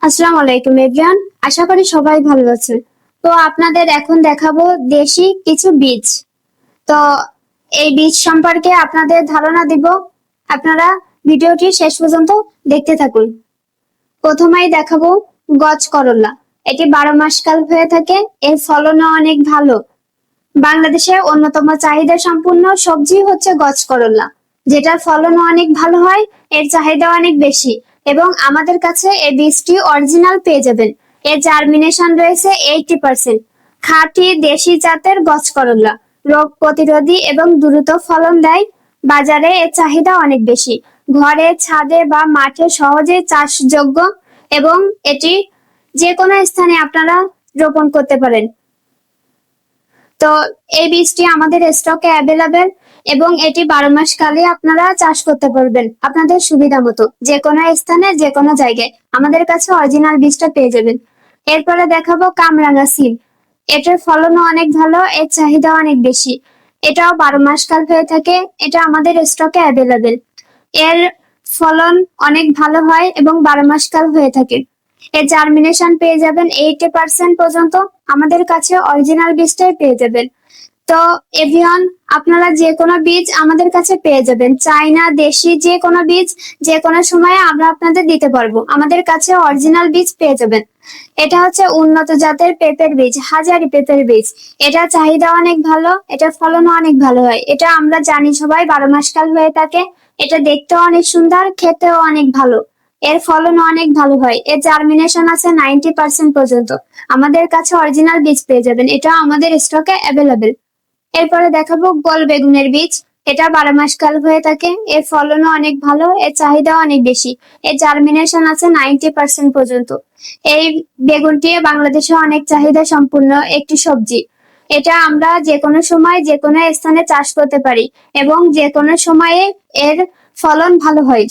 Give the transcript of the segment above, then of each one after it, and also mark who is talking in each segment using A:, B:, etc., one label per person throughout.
A: আসসালামু আলাইকুম এভরিওয়ান, আশা করি সবাই ভালো আছেন। তো আপনাদের এখন দেখাবো দেশি কিছু বীজ। তো এই বীজ সম্পর্কে আপনাদের ধারণা দিব। আপনারা ভিডিওটি শেষ পর্যন্ত দেখতে থাকুন। প্রথমেই দেখাবো গজ করল্লা। এটি 12 মাস কাল হয়ে থাকে। এর ফলনও অনেক ভালো। বাংলাদেশে অন্যতম চাহিদা সম্পূর্ণ সবজি হচ্ছে গজ করল্লা, যেটার ফলনও অনেক ভালো হয়। এর চাহিদা অনেক বেশি এবং আমাদের কাছে এই বীজটি অরিজিনাল পেয়ে যাবেন। এর জার্মিনেশন রয়েছে 80%। খাঁটি দেশি জাতের গজ করল্লা রোগ প্রতিরোধী এবং দ্রুত ফলন দেয়। বাজারে এর চাহিদা অনেক বেশি। ঘরে, ছাদে বা মাঠে সহজে চাষযোগ্য এবং এটি যে কোনো স্থানে আপনারা রোপণ করতে পারেন। তো এই বীজটি আমাদের স্টকে অ্যাভেলেবেল এবং এটি 12 মাস কালে আপনারা চাষ করতে পারবেন আপনাদের সুবিধা মতো, যে কোনো স্থানে যে কোনো জায়গায় আমাদের কাছে অরিজিনাল বীজটা পেয়ে যাবেন। এরপরে দেখাবো কামরাঙা সিম। এটার ফলনও অনেক ভালো, এর চাহিদা অনেক বেশি। এটাও 12 মাস কাল হয়ে থাকে। এটা আমাদের স্টকে অ্যাভেলেবেল। এর ফলন অনেক ভালো হয় এবং 12 মাস কাল হয়ে থাকে। এর জার্মিনেশন পেয়ে যাবেন 80% পর্যন্ত। আমাদের কাছে অরিজিনাল বীজটাই পেয়ে যাবেন। তো এভিয়ন, আপনারা যে কোনো বীজ আমাদের কাছে পেয়ে যাবেন। চাইনা, দেশি যে কোনো বীজ যে কোনো সময়ে আমরা আপনাদের দিতে পারবো। আমাদের কাছে অরিজিনাল বীজ পেয়ে যাবেন। এটা হচ্ছে উন্নত জাতের পেঁপের বীজ, হাজারি পেঁপের বীজ। এটা চাহিদা অনেক ভালো, এটার ফলনও অনেক ভালো হয়। এটা আমরা জানি সবাই 12 মাস কাল হয়ে থাকে। এটা দেখতেও অনেক সুন্দর, খেতেও অনেক ভালো। এর ফলন অনেক ভালো হয়। এর জার্মিনেশন আছে 90% পর্যন্ত। আমাদের কাছে অরিজিনাল বীজ পেয়ে যাবেন। এটা আমাদের স্টকে অ্যাভেলেবেল। এরপরে দেখাবো গোল বেগুনের বীজ। এটা 12 মাস কাল হয়ে থাকে। এর ফলনও অনেক ভালো, এর চাহিদা অনেক বেশি। এর জার্মিনেশন আছে 90% পর্যন্ত। এই বেগুনটি বাংলাদেশে অনেক চাহিদা সম্পূর্ণ একটি সবজি। এটা আমরা যে কোনো সময় যে কোনো স্থানে চাষ করতে পারি এবং যে কোনো সময়ে এর ফলন ভালো হয়।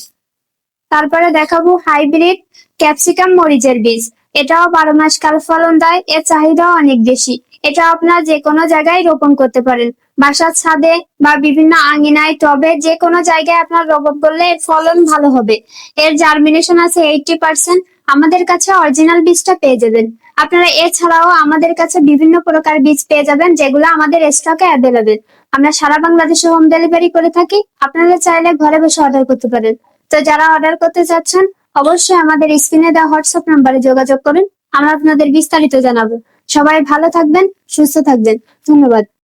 A: তারপরে দেখাবো হাইব্রিড ক্যাপসিকাম মরিচের বীজ। এটাও 12 মাস কাল ফলন দেয়। এর চাহিদাও অনেক বেশি। এটা আপনার যে কোনো জায়গায় রোপণ করতে পারেন। বাসার ছাদে বা বিভিন্ন আঙিনায়, টবে, যে কোনো জায়গায় আপনার রোপণ করলে এর ফলন ভালো হবে। এর জার্মিনেশন আছে 80%। আমাদের কাছে অরিজিনাল বীজটা পেয়ে যাবেন। আপনারা এছাড়াও আমাদের কাছে বিভিন্ন প্রকার বীজ পেয়ে যাবেন, যেগুলো আমাদের স্টকে অ্যাভেলেবেল। আমরা সারা বাংলাদেশে হোম ডেলিভারি করে থাকি। আপনারা চাইলে ঘরে বসে অর্ডার করতে পারেন। তো যারা অর্ডার করতে চাচ্ছেন, অবশ্যই আমাদের স্ক্রিনে দেওয়া হোয়াটসঅ্যাপ নাম্বারে যোগাযোগ করুন। আমরা আপনাদের বিস্তারিত জানাবো। সবাই ভালো থাকবেন, সুস্থ থাকবেন। ধন্যবাদ।